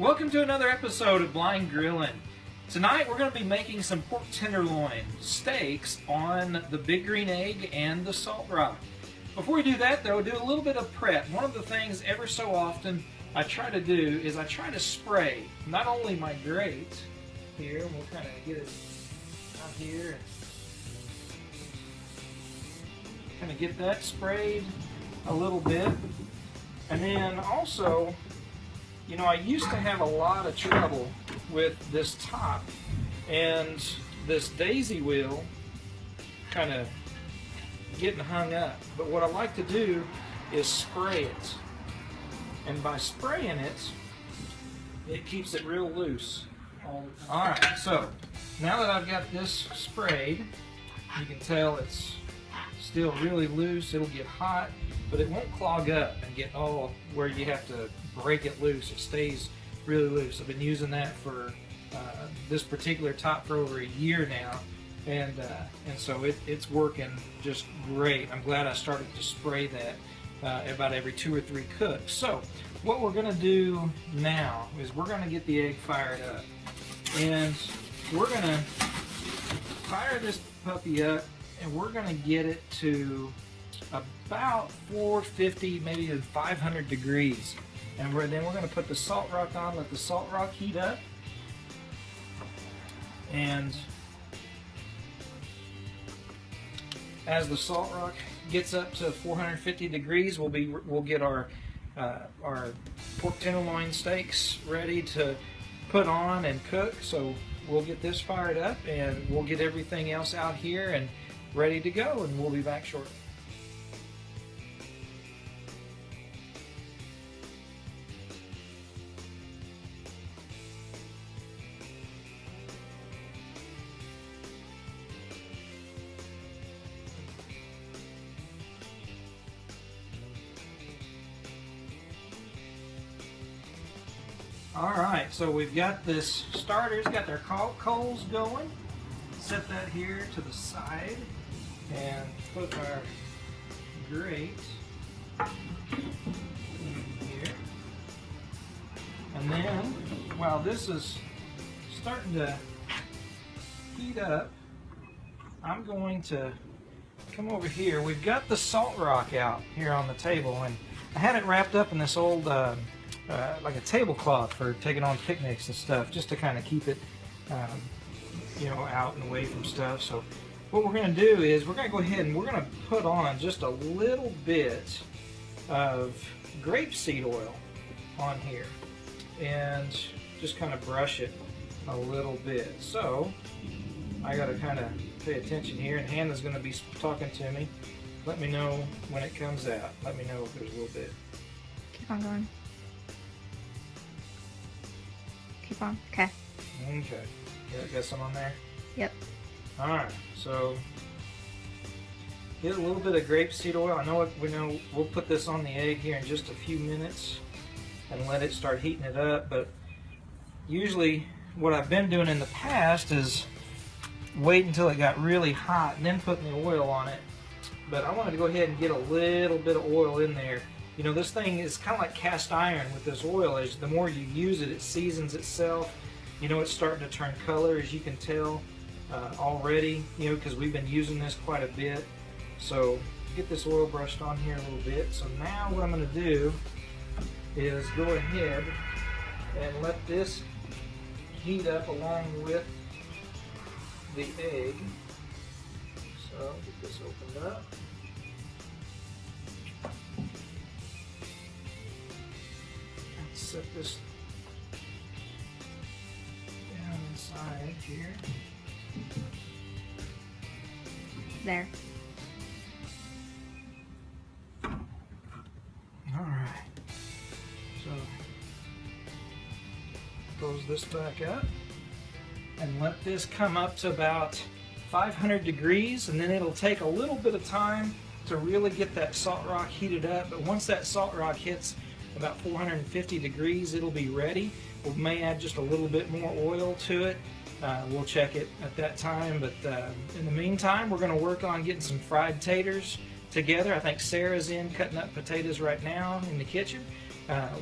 Welcome to another episode of Blind Grilling. Tonight we're going to be making some pork tenderloin steaks on the big green egg and the salt rock. Before we do that though, do a little bit of prep. One of the things ever so often I try to do is I try to spray not only my grate here, and we'll kind of get it out here, and kind of get that sprayed a little bit. And then also, you know, I used to have a lot of trouble with this top and this daisy wheel kind of getting hung up. But what I like to do is spray it. And by spraying it, it keeps it real loose all the time. Alright, so now that I've got this sprayed, you can tell it's still really loose. It'll get hot, but it won't clog up and get all where you have to break it loose. It stays really loose. I've been using that for this particular top for over a year now, and so it's working just great. I'm glad I started to spray that about every 2 or 3 cooks. So what we're going to do now is we're going to get the egg fired up, and we're going to fire this puppy up, and we're going to get it to about 450, maybe even 500 degrees. And then we're going to put the salt rock on, let the salt rock heat up. And as the salt rock gets up to 450 degrees, we'll get our pork tenderloin steaks ready to put on and cook. So we'll get this fired up, and we'll get everything else out here and ready to go, and we'll be back shortly. Alright, so we've got this starters, got their coals going. Set that here to the side and put our grate in here. And then, while this is starting to heat up, I'm going to come over here. We've got the salt rock out here on the table, and I had it wrapped up in this old like a tablecloth for taking on picnics and stuff, just to kind of keep it you know, out and away from stuff. So what we're going to do is we're going to go ahead and we're going to put on just a little bit of grapeseed oil on here and just kind of brush it a little bit. So I got to kind of pay attention here, and Hannah's going to be talking to me. Let me know when it comes out. Let me know if there's a little bit. Keep on going. Keep on. Okay. Okay. Got some on there? Yep. Alright, so get a little bit of grapeseed oil. I know we'll put this on the egg here in just a few minutes and let it start heating it up, but usually what I've been doing in the past is wait until it got really hot and then putting the oil on it. But I wanted to go ahead and get a little bit of oil in there. You know, this thing is kind of like cast iron with this oil. As the more you use it, it seasons itself. You know, it's starting to turn color, as you can tell already, you know, because we've been using this quite a bit. So get this oil brushed on here a little bit. So now what I'm going to do is go ahead and let this heat up along with the egg. So get this opened up. Set this down inside here. There. Alright. So close this back up and let this come up to about 500 degrees, and then it'll take a little bit of time to really get that salt rock heated up. But once that salt rock hits about 450 degrees, it'll be ready. We may add just a little bit more oil to it. We'll check it at that time, but in the meantime, we're going to work on getting some fried taters together. I think Sarah's in cutting up potatoes right now in the kitchen.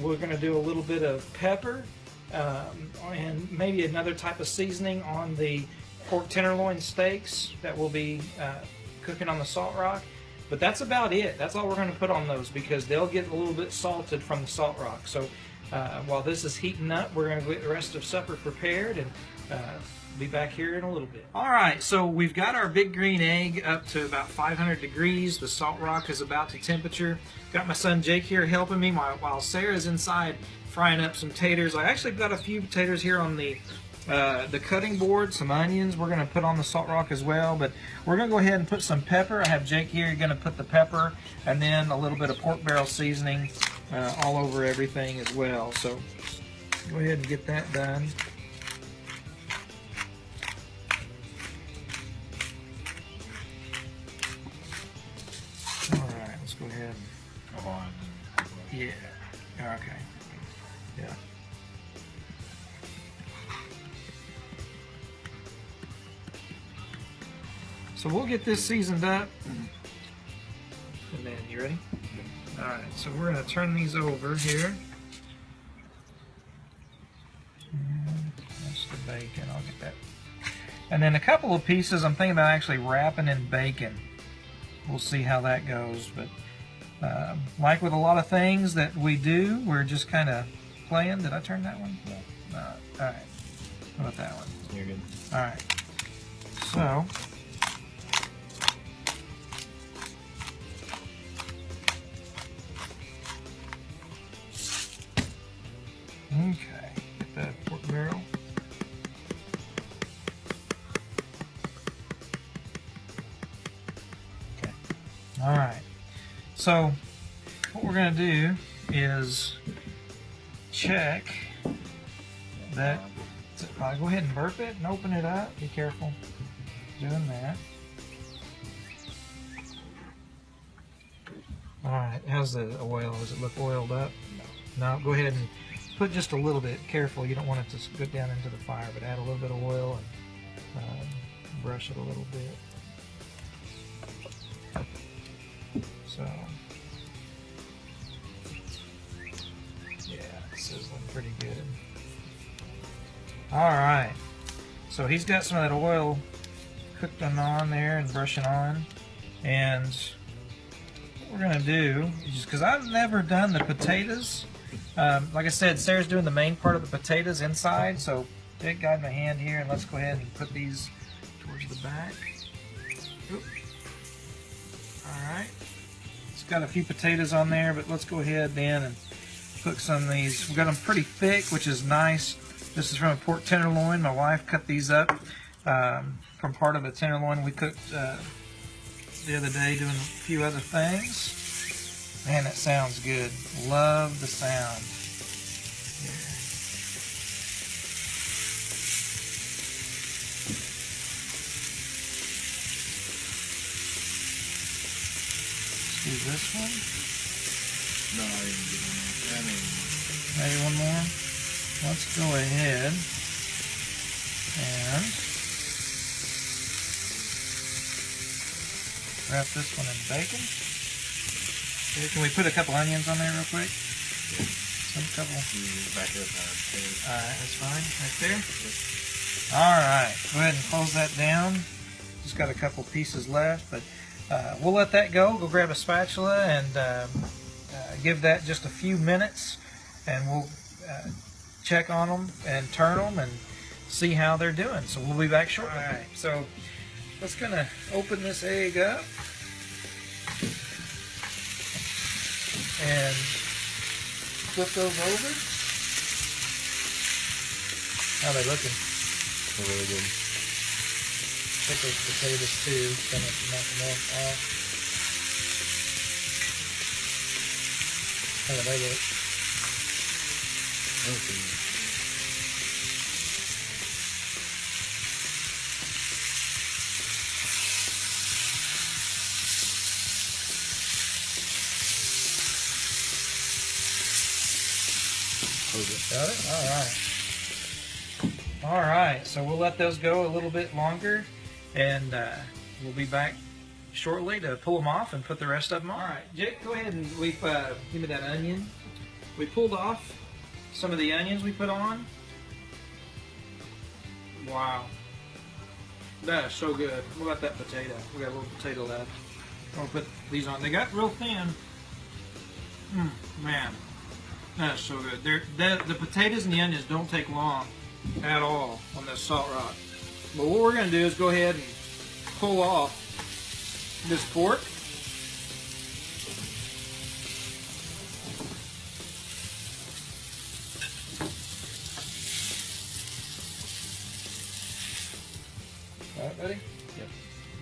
We're going to do a little bit of pepper, and maybe another type of seasoning on the pork tenderloin steaks that will be cooking on the salt rock. But that's about it. That's all we're going to put on those because they'll get a little bit salted from the salt rock. So while this is heating up, we're going to get the rest of supper prepared and be back here in a little bit. All right, so we've got our big green egg up to about 500 degrees. The salt rock is about to temperature. Got my son Jake here helping me while Sarah's inside frying up some taters. I actually got a few potatoes here on the cutting board, some onions we're going to put on the salt rock as well, but we're going to go ahead and put some pepper. I have Jake here going to put the pepper and then a little bit of pork barrel seasoning all over everything as well. So go ahead and get that done. Alright, let's go ahead and... Yeah, okay. Yeah. So we'll get this seasoned up. And then, you ready? Alright, so we're going to turn these over here. And that's the bacon. I'll get that. And then a couple of pieces I'm thinking about actually wrapping in bacon. We'll see how that goes. But like with a lot of things that we do, we're just kind of playing. Did I turn that one? No. Alright. How about that one? You're good. Alright. So... Okay, get that pork barrel. Okay. All right. So what we're going to do is check that. Go ahead and burp it and open it up. Be careful doing that. All right. How's the oil? Does it look oiled up? No. Go ahead and put just a little bit. Careful, you don't want it to go down into the fire, but add a little bit of oil and brush it a little bit. So, yeah, it's sizzling pretty good. All right, so he's got some of that oil cooked on there and brushing on, and what we're gonna do is just because I've never done the potatoes. Like I said, Sarah's doing the main part of the potatoes inside, so Jake guide my hand here, and let's go ahead and put these towards the back. Oop. All right, it's got a few potatoes on there, but let's go ahead then and cook some of these. We've got them pretty thick, which is nice. This is from a pork tenderloin. My wife cut these up from part of a tenderloin we cooked the other day doing a few other things. Man, that sounds good. Love the sound. Yeah. Let's do this one. No, I didn't get one more. Maybe one more. Let's go ahead and wrap this one in bacon. Can we put a couple onions on there real quick? Some couple. Back up. Alright, that's fine. Right there. Alright, go ahead and close that down. Just got a couple pieces left, but we'll let that go. Go grab a spatula and give that just a few minutes, and we'll check on them and turn them and see how they're doing. So we'll be back shortly. Alright, so let's kind of open this egg up. And flip those over. How are they looking? They're really good. Pick those potatoes too. Kind of knock them off. How do they look? Okay. Got it? All right, so we'll let those go a little bit longer, and we'll be back shortly to pull them off and put the rest of them on. All right, Jake, go ahead and give me that onion. We pulled off some of the onions we put on, Wow. That is so good. What about that potato? We got a little potato left. I'm gonna put these on. They got real thin. Man, that is so good. The potatoes and the onions don't take long at all on this salt rock. But what we're gonna do is go ahead and pull off this pork. All right, buddy? Yep.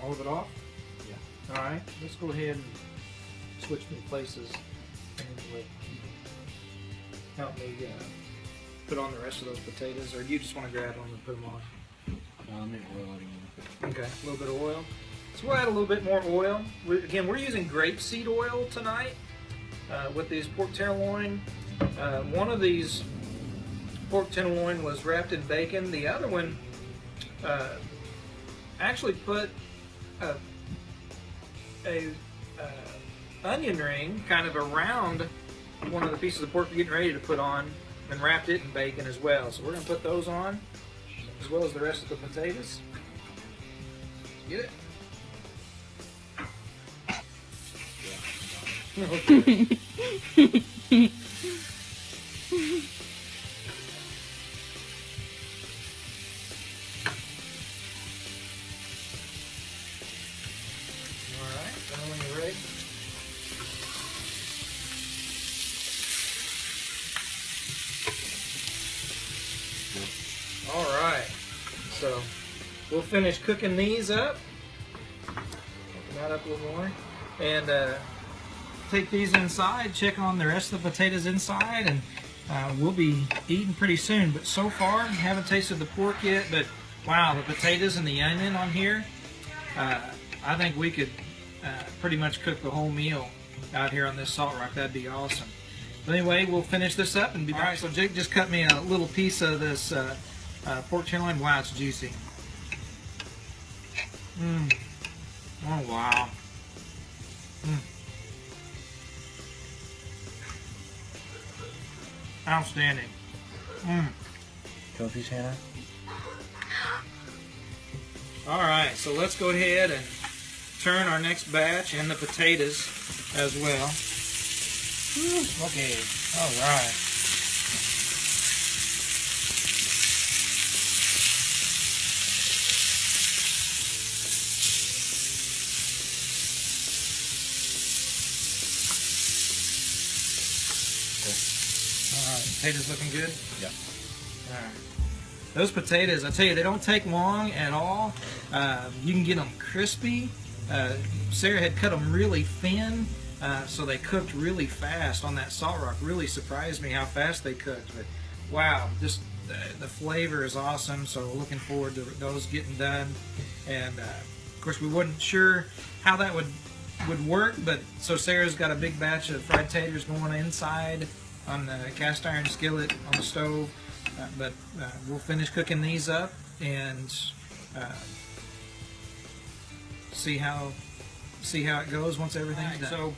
All of it off? Yeah. All right, let's go ahead and switch me places and help me put on the rest of those potatoes, or do you just want to grab them and put them on? Let me oil it again. Okay, a little bit of oil. So we'll add a little bit more oil. Again, we're using grapeseed oil tonight with these pork tenderloin. One of these pork tenderloin was wrapped in bacon. The other one actually put a onion ring kind of around one of the pieces of pork we're getting ready to put on, and wrapped it in bacon as well. So we're going to put those on, as well as the rest of the potatoes. Get it? Okay. Alright, then when you're ready. Alright, so we'll finish cooking these up. Open that up a little more. And take these inside, check on the rest of the potatoes inside, and we'll be eating pretty soon. But so far, haven't tasted the pork yet, but wow, the potatoes and the onion on here, I think we could pretty much cook the whole meal out here on this salt rock. That'd be awesome. But anyway, we'll finish this up and be back. All right, so Jake just cut me a little piece of this pork tenderloin. Wow, it's juicy. Oh, wow. Outstanding. Kofi's Hannah. Alright, so let's go ahead and turn our next batch and the potatoes as well. Okay, alright. Alright, potatoes looking good? Yeah. Alright. Those potatoes, I tell you, they don't take long at all. You can get them crispy. Sarah had cut them really thin, so they cooked really fast on that salt rock. Really surprised me how fast they cooked. But wow, just the flavor is awesome. So looking forward to those getting done. And of course, we wasn't sure how that would work, but so Sarah's got a big batch of fried taters going inside on the cast iron skillet on the stove. But we'll finish cooking these up and see how it goes once everything's done. So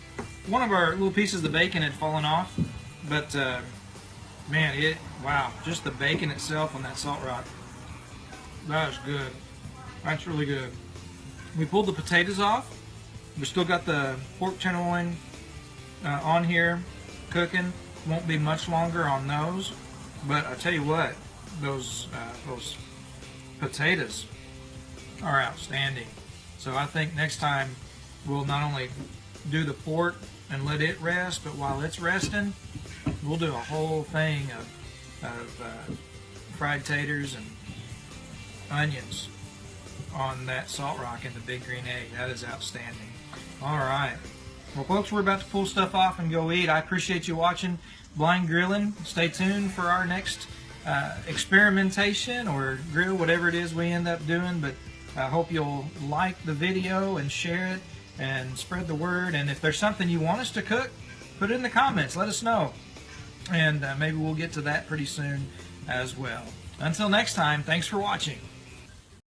one of our little pieces of bacon had fallen off, but man, wow, just the bacon itself on that salt rock, that is good. That's really good. We pulled the potatoes off. We still got the pork tenderloin on here cooking. Won't be much longer on those. But I tell you what, those potatoes are outstanding. So I think next time we'll not only do the pork and let it rest, but while it's resting, we'll do a whole thing of fried taters and onions on that salt rock and the big green egg. That is outstanding. All right. Well, folks, we're about to pull stuff off and go eat. I appreciate you watching Blind Grilling. Stay tuned for our next experimentation or grill, whatever it is we end up doing. But I hope you'll like the video and share it and spread the word. And if there's something you want us to cook, put it in the comments. Let us know. And maybe we'll get to that pretty soon as well. Until next time, thanks for watching.